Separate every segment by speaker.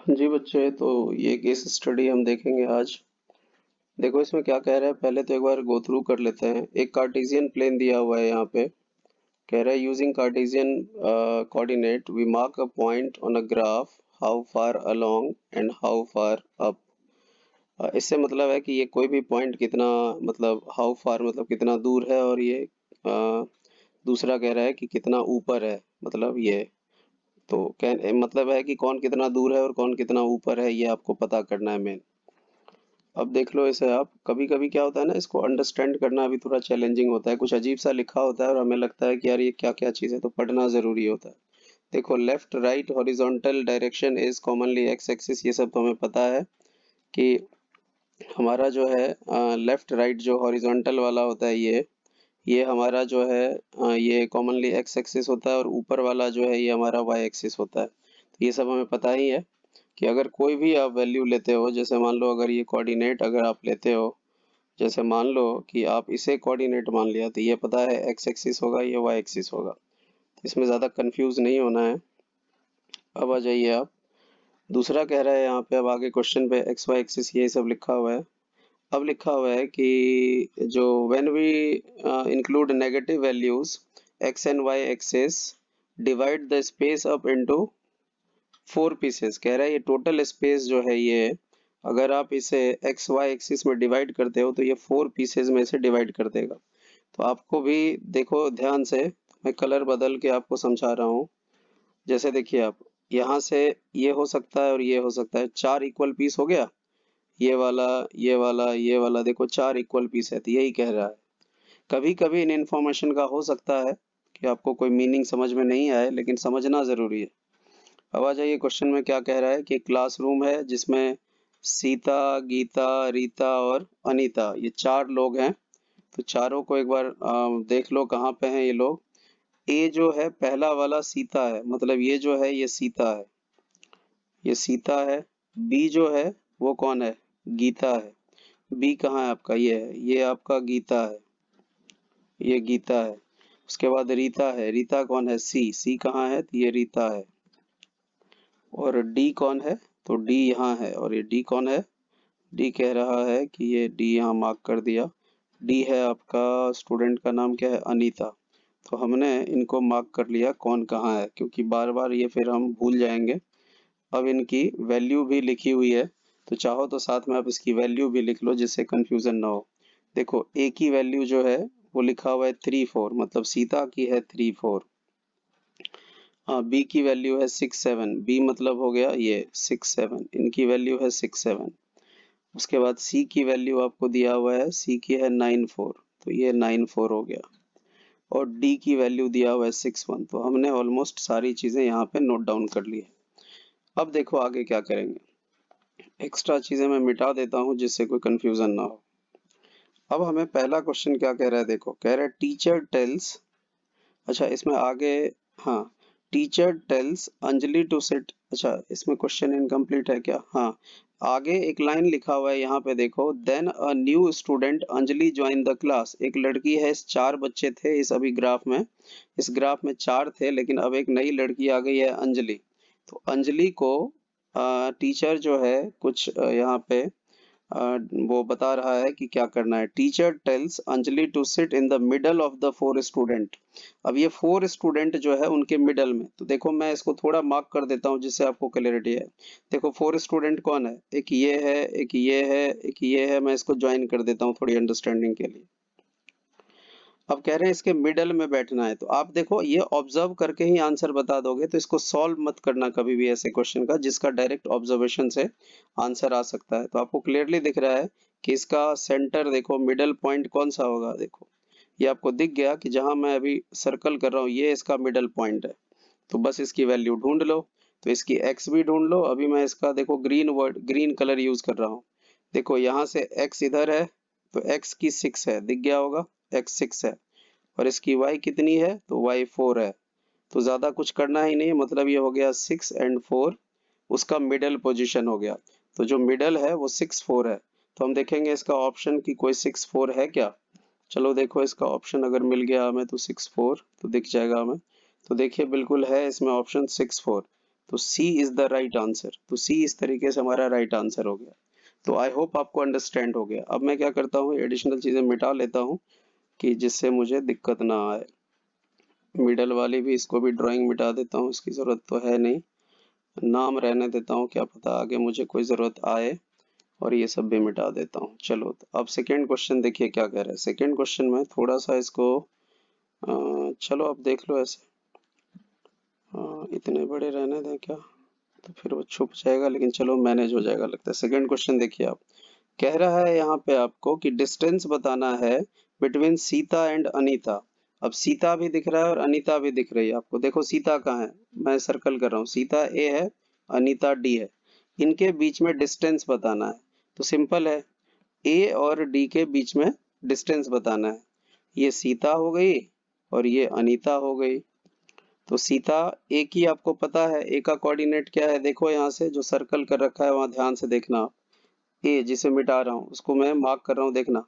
Speaker 1: जी बच्चे, तो ये केस स्टडी हम देखेंगे आज। देखो इसमें क्या कह रहा है, पहले तो एक बार गो थ्रू कर लेते हैं। एक कार्टेशियन प्लेन दिया हुआ है यहाँ पे। कह रहा है using Cartesian coordinate we mark a point on a graph, how far along and how far up. इससे मतलब है कि ये कोई भी पॉइंट कितना, मतलब हाउ फार मतलब कितना दूर है, और ये दूसरा कह रहा है कि कितना ऊपर है, मतलब ये। तो मतलब है कि कौन कितना दूर है और कौन कितना ऊपर है, ये आपको पता करना है मेन। अब देख लो इसे आप। कभी कभी क्या होता है ना, इसको अंडरस्टैंड करना अभी थोड़ा चैलेंजिंग होता है, कुछ अजीब सा लिखा होता है और हमें लगता है कि यार ये क्या क्या चीज़ है, तो पढ़ना ज़रूरी होता है। देखो, left right horizontal direction is commonly x axis, ये सब तो हमें पता है कि हमारा जो है लेफ्ट राइट जो हॉरिजॉन्टल वाला होता है, ये हमारा जो है ये कॉमनली एक्स एक्सिस होता है, और ऊपर वाला जो है ये हमारा वाई एक्सिस होता है। तो ये सब हमें पता ही है कि अगर कोई भी आप वैल्यू लेते हो, जैसे मान लो अगर ये कोऑर्डिनेट अगर आप लेते हो, जैसे मान लो कि आप इसे कोऑर्डिनेट मान लिया, तो ये पता है एक्स एक्सिस होगा, ये वाई एक्सिस होगा। तो इसमें ज़्यादा कंफ्यूज नहीं होना है। अब आ जाइए आप। दूसरा कह रहा है यहाँ पे, अब आगे क्वेश्चन पे एक्स वाई एक्सिस ये सब लिखा हुआ है। अब लिखा हुआ है कि जो when we include negative values x and y axis, divide the space up into 4 pieces. कह रहा है ये टोटल स्पेस जो है ये, अगर आप इसे एक्स वाई एक्सिस में डिवाइड करते हो तो ये 4 पीसेस में से डिवाइड कर देगा। तो आपको भी देखो ध्यान से, मैं कलर बदल के आपको समझा रहा हूँ। जैसे देखिए आप, यहाँ से ये हो सकता है और ये हो सकता है, 4 इक्वल पीस हो गया। ये वाला, ये वाला, ये वाला, देखो 4 इक्वल पीस है, तो यही कह रहा है। कभी कभी इन इंफॉर्मेशन का हो सकता है कि आपको कोई मीनिंग समझ में नहीं आए, लेकिन समझना जरूरी है। अब आ जाइए क्वेश्चन में क्या कह रहा है कि क्लासरूम है जिसमें सीता, गीता, रीता और अनीता, ये 4 लोग हैं। तो चारों को एक बार देख लो कहाँ पे हैं ये लोग। ए जो है पहला वाला सीता है, मतलब ये जो है ये सीता है, ये सीता है। बी जो है वो कौन है, गीता है। बी कहाँ है आपका, ये है, ये आपका गीता है, ये गीता है। उसके बाद रीता है, रीता कौन है, सी, सी कहाँ है, तो ये रीता है। और डी कौन है, तो डी यहाँ है, और ये डी कौन है, डी कह रहा है कि ये डी यहाँ मार्क कर दिया। डी है आपका, स्टूडेंट का नाम क्या है, अनीता। तो हमने इनको मार्क कर लिया कौन कहाँ है, क्योंकि बार बार ये फिर हम भूल जाएंगे। अब इनकी वैल्यू भी लिखी हुई है, तो चाहो तो साथ में आप इसकी वैल्यू भी लिख लो जिससे कंफ्यूजन ना हो। देखो ए की वैल्यू जो है वो लिखा हुआ है 3 4, मतलब सीता की है 3 4। हाँ, बी की वैल्यू है 6 7, बी मतलब हो गया ये 6 7, इनकी वैल्यू है 6 7। उसके बाद सी की वैल्यू आपको दिया हुआ है, सी की है 9 4, तो ये 9 4 हो गया। और डी की वैल्यू दिया हुआ है 6 1। तो हमने ऑलमोस्ट सारी चीजें यहाँ पे नोट डाउन कर ली है। अब देखो आगे क्या करेंगे। एक्स्ट्रा चीजें मैं मिटा देता हूँ जिससे कोई कंफ्यूजन ना हो। अब हमें पहला क्वेश्चन क्या कह रहा है, देखो कह रहा है टीचर टेल्स, अच्छा इसमें आगे, हाँ, teacher tells Anjali to sit, अच्छा इसमें क्वेश्चन इनकम्प्लीट है क्या, हाँ। आगे एक लाइन लिखा हुआ है यहाँ पे, देखो then a new student Anjali join the class. एक लड़की है, इस 4 बच्चे थे इस अभी ग्राफ में, इस ग्राफ में 4 थे, लेकिन अब एक नई लड़की आ गई है, अंजलि। तो अंजलि को टीचर जो है कुछ यहाँ पे वो बता रहा है कि क्या करना है। Teacher tells Anjali to sit in the middle of the 4 student. अब ये 4 स्टूडेंट जो है उनके मिडल में, तो देखो मैं इसको थोड़ा मार्क कर देता हूँ जिससे आपको क्लैरिटी है। देखो 4 स्टूडेंट कौन है, एक ये है, एक ये है, एक ये है, मैं इसको ज्वाइन कर देता हूँ थोड़ी अंडरस्टैंडिंग के लिए। अब कह रहे हैं इसके मिडल में बैठना है, तो आप देखो ये ऑब्जर्व करके ही आंसर बता दोगे, तो इसको सॉल्व मत करना कभी भी ऐसे क्वेश्चन का जिसका डायरेक्ट ऑब्जर्वेशन से आंसर आ सकता है। तो आपको क्लियरली दिख रहा है कि इसका सेंटर देखो, मिडल पॉइंट कौन सा होगा, देखो ये आपको दिख गया कि जहां मैं अभी सर्कल कर रहा हूँ ये इसका मिडल पॉइंट है। तो बस इसकी वैल्यू ढूंढ लो। तो इसकी एक्स भी ढूंढ लो। अभी मैं इसका देखो ग्रीन कलर यूज कर रहा हूँ। देखो यहाँ से एक्स इधर है, तो एक्स की 6 है, दिख गया होगा, एक्स 6 है। और इसकी y कितनी है, तो y 4 है। तो ज्यादा कुछ करना ही नहीं, मतलब ये हो गया 6 एंड 4, उसका मिडल पोजीशन हो गया। तो जो मिडल है वो 6 4 है। तो हम देखेंगे इसका ऑप्शन की कोई 6 4 है क्या। चलो देखो इसका ऑप्शन अगर मिल गया हमें तो 6 4 तो दिख जाएगा हमें। तो देखिए बिल्कुल है इसमें ऑप्शन 6 4। तो सी इज द राइट आंसर। तो सी इस तरीके से हमारा राइट आंसर हो गया। तो आई होप आपको अंडरस्टैंड हो गया। अब मैं क्या करता हूँ, एडिशनल चीजें मिटा लेता हूँ कि जिससे मुझे दिक्कत ना आए। मिडल वाली भी, इसको भी ड्राइंग मिटा देता हूँ, इसकी जरूरत तो है नहीं, नाम रहने देता हूँ, क्या पता आगे मुझे कोई जरूरत आए। और ये सब भी मिटा देता हूँ। चलो तो अब सेकेंड क्वेश्चन देखिए क्या कह रहा है। सेकेंड क्वेश्चन में थोड़ा सा इसको चलो अब देख लो ऐसे, इतने बड़े रहने दें क्या, तो फिर वो छुप जाएगा, लेकिन चलो मैनेज हो जाएगा लगता है। सेकेंड क्वेश्चन देखिए आप, कह रहा है यहाँ पे आपको कि डिस्टेंस बताना है बिटवीन सीता एंड अनीता। अब सीता भी दिख रहा है और अनीता भी दिख रही है आपको। देखो सीता कहाँ है, मैं सर्कल कर रहा हूँ, सीता ए है, अनीता डी है। इनके बीच में डिस्टेंस बताना है। तो सिंपल है, ए और डी के बीच में डिस्टेंस बताना है। ये सीता हो गई और ये अनीता हो गई। तो सीता ए की आपको पता है, ए का कोऑर्डिनेट क्या है, देखो यहाँ से जो सर्कल कर रखा है वहां ध्यान से देखना आप। ए जिसे मिटा रहा हूँ उसको मैं मार्क कर रहा हूँ, देखना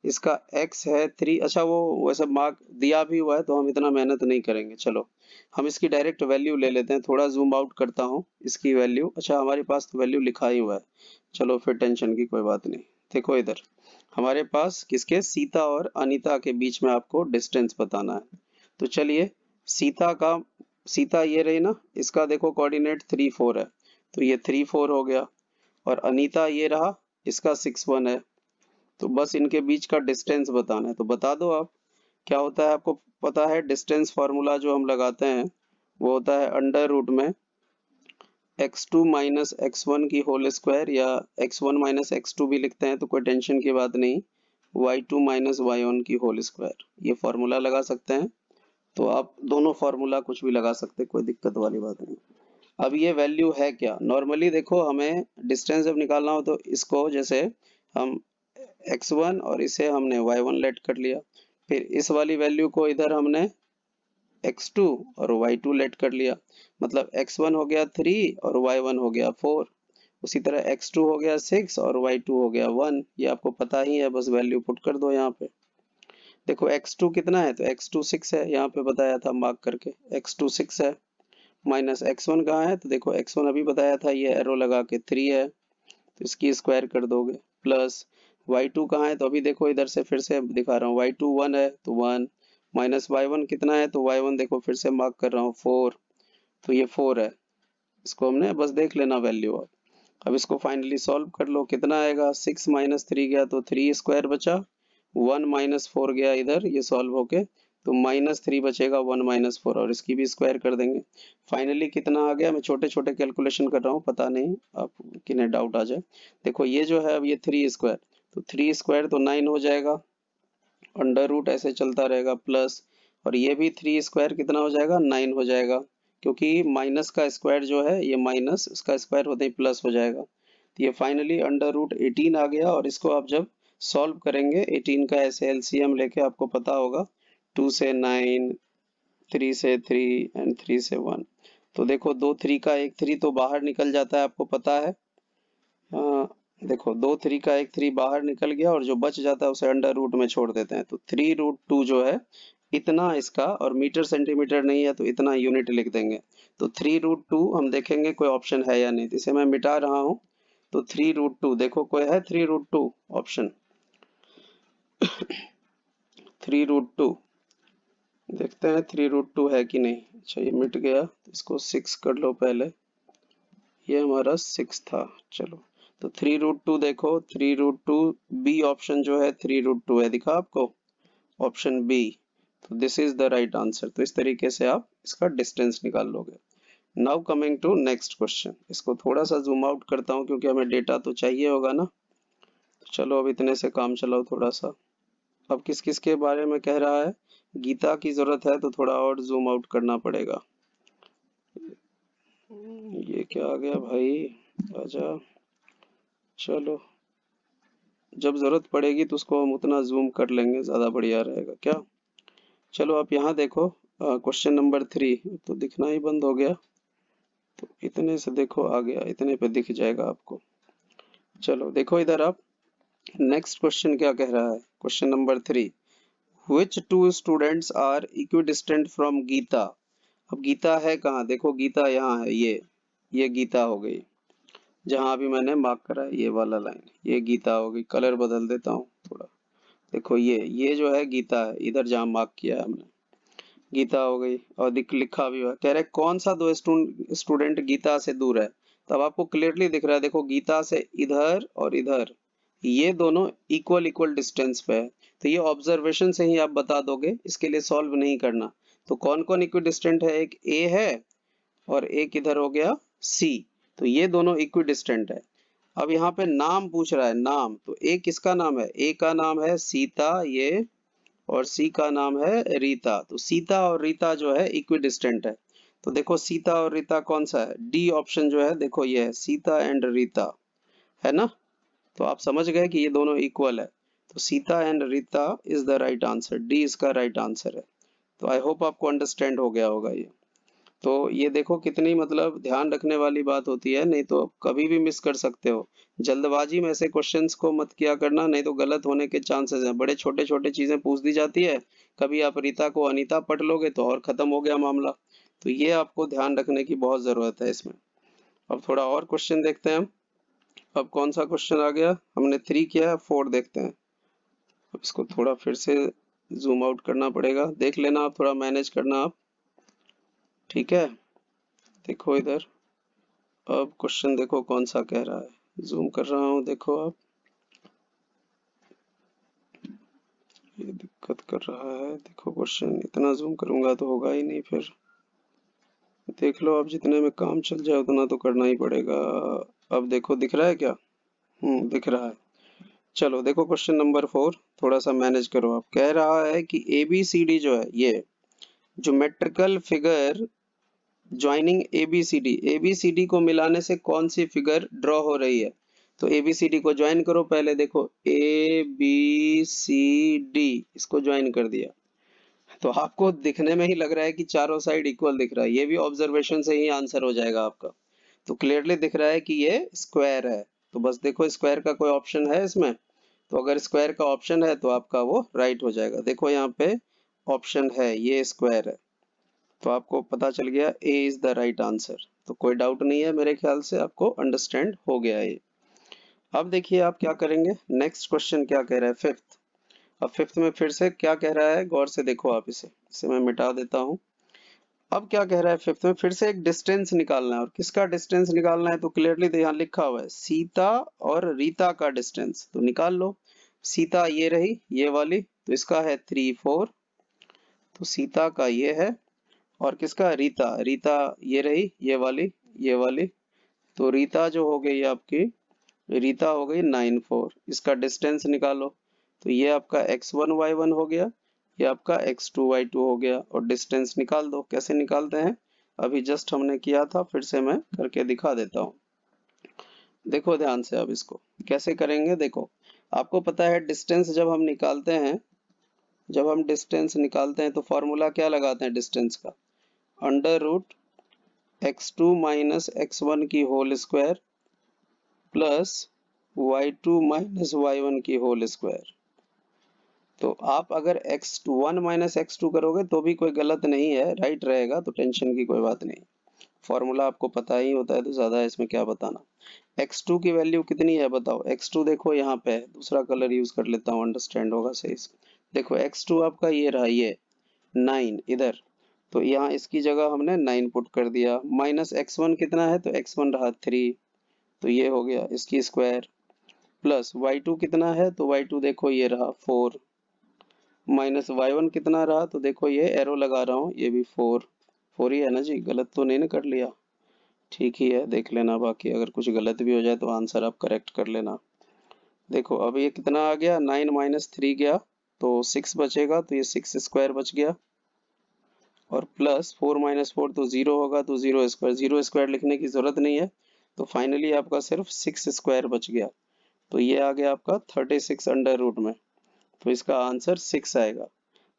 Speaker 1: इसका x है 3। अच्छा वो वैसे मार्क दिया भी हुआ है तो हम इतना मेहनत नहीं करेंगे। चलो हम इसकी डायरेक्ट वैल्यू ले लेते हैं, थोड़ा जूम आउट करता हूँ इसकी वैल्यू। अच्छा हमारे पास तो वैल्यू लिखा ही हुआ है, चलो फिर टेंशन की कोई बात नहीं। देखो इधर हमारे पास किसके, सीता और अनीता के बीच में आपको डिस्टेंस बताना है। तो चलिए सीता का, सीता ये रही ना, इसका देखो कोऑर्डिनेट 3 4 है, तो ये 3 4 हो गया। और अनीता ये रहा, इसका 6 1 है। तो बस इनके बीच का डिस्टेंस बताना है, तो बता दो आप क्या होता है। आपको पता है डिस्टेंस फार्मूला जो हम लगाते हैं वो होता है अंडर रूट में x2 माइनस x1 की होल स्क्वायर, या x1 माइनस x2 भी लिखते हैं तो कोई टेंशन की बात नहीं, y2 माइनस y1 की होल स्क्वायर, ये फार्मूला लगा सकते हैं। तो आप दोनों फार्मूला कुछ भी लगा सकते हैं, कोई दिक्कत वाली बात नहीं। अब ये वैल्यू है क्या, नॉर्मली देखो हमें डिस्टेंस जब निकालना हो तो इसको जैसे हम x1 और इसे हमने y1 लेट कर लिया, फिर इस वाली वैल्यू को इधर हमने x2 और y2 लेट कर लिया, मतलब x1 हो गया 3 और y1 हो गया 4। उसी तरह x2 हो गया 6 और y2 हो गया 1। ये आपको पता ही है, बस वैल्यू पुट कर दो यहाँ पे। देखो x2 कितना है, तो x2 6 है, यहाँ पे बताया था मार्क करके, x2 6 है। माइनस x1 कहाँ है, तो देखो x1 अभी बताया था, ये एरो लगा के 3 है, तो इसकी स्क्वायर कर दोगे। प्लस y2 कहाँ है, तो अभी देखो इधर से फिर से दिखा रहा हूँ, y2 1 है तो 1। माइनस y1 कितना है, तो y1 देखो फिर से मार्क कर रहा हूँ 4, तो ये 4 है। इसको हमने बस देख लेना वैल्यू। अब इसको फाइनली सॉल्व कर लो, कितना आएगा, 6 माइनस 3 गया तो 3 स्क्वायर बचा, 1 माइनस 4 गया इधर, ये सॉल्व होके तो माइनस 3 बचेगा, 1 माइनस 4, और इसकी भी स्क्वायर कर देंगे। फाइनली कितना आ गया, मैं छोटे छोटे कैलकुलेशन कर रहा हूँ, पता नहीं आप किन्हें डाउट आ जाए। देखो ये जो है अब ये 3 स्क्वायर, तो 3 स्क्वायर तो 9 हो जाएगा, अंडर रूट ऐसे चलता रहेगा प्लस, और ये भी 3 स्क्वायर कितना हो जाएगा, 9 हो जाएगा, क्योंकि माइनस का स्क्वायर जो है ये माइनस उसका स्क्वायर होते ही प्लस हो जाएगा। तो ये फाइनली अंडर रूट 18 आ गया। और इसको आप जब सॉल्व करेंगे 18 का ऐसे एलसीएम लेके, आपको पता होगा 2 से 9, 3 से 3 एंड 3 से 1, तो देखो 2 3 का एक 3 तो बाहर निकल जाता है, आपको पता है। देखो 2 3 का एक 3 बाहर निकल गया, और जो बच जाता है उसे अंडर रूट में छोड़ देते हैं, तो 3 रूट 2 जो है इतना इसका, और मीटर सेंटीमीटर नहीं है तो इतना यूनिट लिख देंगे। तो 3 रूट 2 हम देखेंगे कोई ऑप्शन है या नहीं, तो इसे मैं मिटा रहा हूँ। तो 3 रूट 2 देखो कोई है, 3 रूट 2 ऑप्शन 3 रूट 2 देखते हैं 3 रूट 2 है कि नहीं। अच्छा ये मिट गया, तो इसको 6 कर लो पहले, ये हमारा 6 था। चलो तो 3 रूट 2 देखो, 3 रूट 2 बी ऑप्शन जो है 3 रूट 2 है, दिखा आपको ऑप्शन बी। तो this is the right answer. तो इस तरीके से आप इसका डिस्टेंस निकाल लोगे। Now coming to next question, इसको थोड़ा सा जूम आउट करता हूँ क्योंकि हमें डेटा तो चाहिए होगा ना। तो चलो अब इतने से काम चलाओ थोड़ा सा। अब किस किस के बारे में कह रहा है, गीता की जरूरत है तो थोड़ा और जूम आउट करना पड़ेगा। ये क्या आ गया भाई, आजा। चलो जब जरूरत पड़ेगी तो उसको हम उतना जूम कर लेंगे, ज्यादा बढ़िया रहेगा क्या। चलो आप यहाँ देखो, क्वेश्चन नंबर 3 तो दिखना ही बंद हो गया, तो इतने से देखो आ गया, इतने पे दिख जाएगा आपको। चलो देखो इधर आप, नेक्स्ट क्वेश्चन क्या कह रहा है, question number 3, which two students are equidistant from Geeta. अब गीता है कहाँ, देखो गीता यहाँ है, ये ये गीता हो गई, जहां अभी मैंने मार्क करा है ये वाला लाइन, ये गीता हो गई। कलर बदल देता हूँ थोड़ा। देखो ये जो है गीता है, इधर जहां मार्क किया है हमने, गीता हो गई। और लिखा भी हुआ है, कह रहे कौन सा दो स्टूडेंट गीता से दूर है। तो अब आपको क्लियरली दिख रहा है, देखो गीता से इधर और इधर ये दोनों इक्वल इक्वल डिस्टेंस पे है। तो ये ऑब्जर्वेशन से ही आप बता दोगे, इसके लिए सॉल्व नहीं करना। तो कौन कौन इक्वल डिस्टेंट है, एक ए है और एक इधर हो गया सी। तो ये दोनों इक्वल डिस्टेंट है। अब यहाँ पे नाम पूछ रहा है, नाम, तो ए किसका नाम है, ए का नाम है सीता ये, और सी का नाम है रीता। तो सीता और रीता जो है इक्विडिस्टेंट है। तो देखो सीता और रीता कौन सा है, डी ऑप्शन जो है, देखो ये है सीता एंड रीता, है ना। तो आप समझ गए कि ये दोनों इक्वल है। तो Sita and Rita is the right answer, D इसका राइट आंसर है। तो आई होप आपको अंडरस्टैंड हो गया होगा ये। तो ये देखो कितनी मतलब ध्यान रखने वाली बात होती है, नहीं तो कभी भी मिस कर सकते हो। जल्दबाजी में ऐसे क्वेश्चंस को मत किया करना, नहीं तो गलत होने के चांसेस हैं। बड़े छोटे छोटे चीजें पूछ दी जाती है, कभी आप रीता को अनीता पढ़ लोगे तो और खत्म हो गया मामला। तो ये आपको ध्यान रखने की बहुत जरूरत है इसमें। अब थोड़ा और क्वेश्चन देखते हैं हम। अब कौन सा क्वेश्चन आ गया, हमने 3 किया है, 4 देखते हैं। अब इसको थोड़ा फिर से जूम आउट करना पड़ेगा, देख लेना आप, थोड़ा मैनेज करना आप, ठीक है। देखो इधर, अब क्वेश्चन देखो कौन सा कह रहा है, जूम कर रहा हूँ, देखो आप, ये दिक्कत कर रहा है। देखो क्वेश्चन इतना जूम करूंगा तो होगा ही नहीं, फिर देख लो आप, जितने में काम चल जाए उतना तो करना ही पड़ेगा। अब देखो दिख रहा है क्या, दिख रहा है। चलो देखो क्वेश्चन नंबर 4, थोड़ा सा मैनेज करो आप। कह रहा है कि ABCD जो है, ये ज्योमेट्रिकल फिगर ज्वाइनिंग ABCD को मिलाने से कौन सी फिगर ड्रॉ हो रही है। तो ABCD को ज्वाइन करो पहले, देखो ABCD, इसको ज्वाइन कर दिया तो आपको दिखने में ही लग रहा है कि चारों साइड इक्वल दिख रहा है। ये भी ऑब्जर्वेशन से ही आंसर हो जाएगा आपका। तो क्लियरली दिख रहा है कि ये स्क्वायर है। तो बस देखो स्क्वायर का कोई ऑप्शन है इसमें, तो अगर स्क्वायर का ऑप्शन है तो आपका वो राइट हो जाएगा। देखो यहाँ पे ऑप्शन है, ये स्क्वायर है। तो आपको पता चल गया ए इज द राइट आंसर। तो कोई डाउट नहीं है, मेरे ख्याल से आपको अंडरस्टैंड हो गया है ये। अब देखिए आप क्या करेंगे, नेक्स्ट क्वेश्चन क्या कह रहा है, फिफ्थ। अब फिफ्थ में फिर से क्या कह रहा है, गौर से देखो आप, इसे मैं मिटा देता हूँ। अब क्या कह रहा है फिफ्थ में, फिर से एक डिस्टेंस निकालना है। और किसका डिस्टेंस निकालना है, तो क्लियरली यहाँ लिखा हुआ है सीता और रीता का डिस्टेंस। तो निकाल लो। सीता ये रही, ये वाली, तो इसका है 3 4, तो सीता का ये है। और किसका, रीता, रीता ये रही, ये वाली, ये वाली, तो रीता जो हो गई आपकी, रीता हो गई 9 4। इसका डिस्टेंस निकालो। तो ये आपका x1 y1 हो गया, ये आपका x2 y2 हो गया। और डिस्टेंस निकाल दो, कैसे निकालते हैं, अभी जस्ट हमने किया था, फिर से मैं करके दिखा देता हूँ। देखो ध्यान से, अब इसको कैसे करेंगे, देखो आपको पता है डिस्टेंस जब हम डिस्टेंस निकालते हैं तो फॉर्मूला क्या लगाते हैं डिस्टेंस का, under root x2 minus x1 की whole square plus y2 minus y1 की होल स्क्वायर। तो आप अगर x1 माइनस x2 करोगे तो भी कोई गलत नहीं है, राइट रहेगा, तो टेंशन की कोई बात नहीं। फॉर्मूला आपको पता ही होता है तो ज्यादा इसमें क्या बताना। x2 की वैल्यू कितनी है बताओ, x2 देखो यहाँ पे है, दूसरा कलर यूज कर लेता हूँ, अंडरस्टैंड होगा सही से। देखो x2 आपका ये रहा, ये 9 इधर, तो यहाँ इसकी जगह हमने 9 पुट कर दिया। माइनस x1 कितना है, तो x1 रहा 3, तो ये हो गया इसकी स्क्वायर, प्लस y2 कितना है, तो y2 देखो ये रहा 4, माइनस y1 कितना रहा, तो देखो ये एरो लगा रहा हूँ, ये भी 4 4 ही है ना जी, गलत तो नहीं ना कर लिया, ठीक ही है, देख लेना, बाकी अगर कुछ गलत भी हो जाए तो आंसर आप करेक्ट कर लेना। देखो अब ये कितना आ गया, 9 माइनस 3 गया तो 6 बचेगा, तो ये 6 स्क्वायर बच गया, और प्लस 4 माइनस 4 तो 0 होगा, तो 0 स्क्वायर, 0 स्क्वायर लिखने की जरूरत नहीं है। तो फाइनली आपका सिर्फ 6 स्क्वायर बच गया। तो ये आ गया आपका 36 अंडर रूट में, तो इसका आंसर 6 आएगा।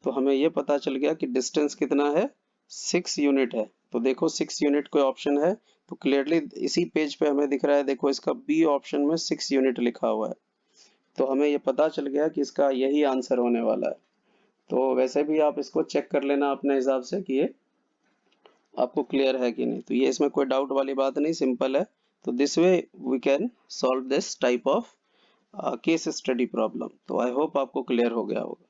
Speaker 1: तो हमें ये पता चल गया कि डिस्टेंस कितना है, 6 यूनिट है। तो देखो 6 यूनिट कोई ऑप्शन है, तो क्लियरली इसी पेज पे हमें दिख रहा है, देखो इसका बी ऑप्शन में 6 यूनिट लिखा हुआ है। तो हमें ये पता चल गया कि इसका यही आंसर होने वाला है। तो वैसे भी आप इसको चेक कर लेना अपने हिसाब से कि ये आपको क्लियर है कि नहीं? तो ये इसमें कोई डाउट वाली बात नहीं, सिंपल है। तो this way we can solve this type of case study problem. तो आई होप आपको क्लियर हो गया होगा।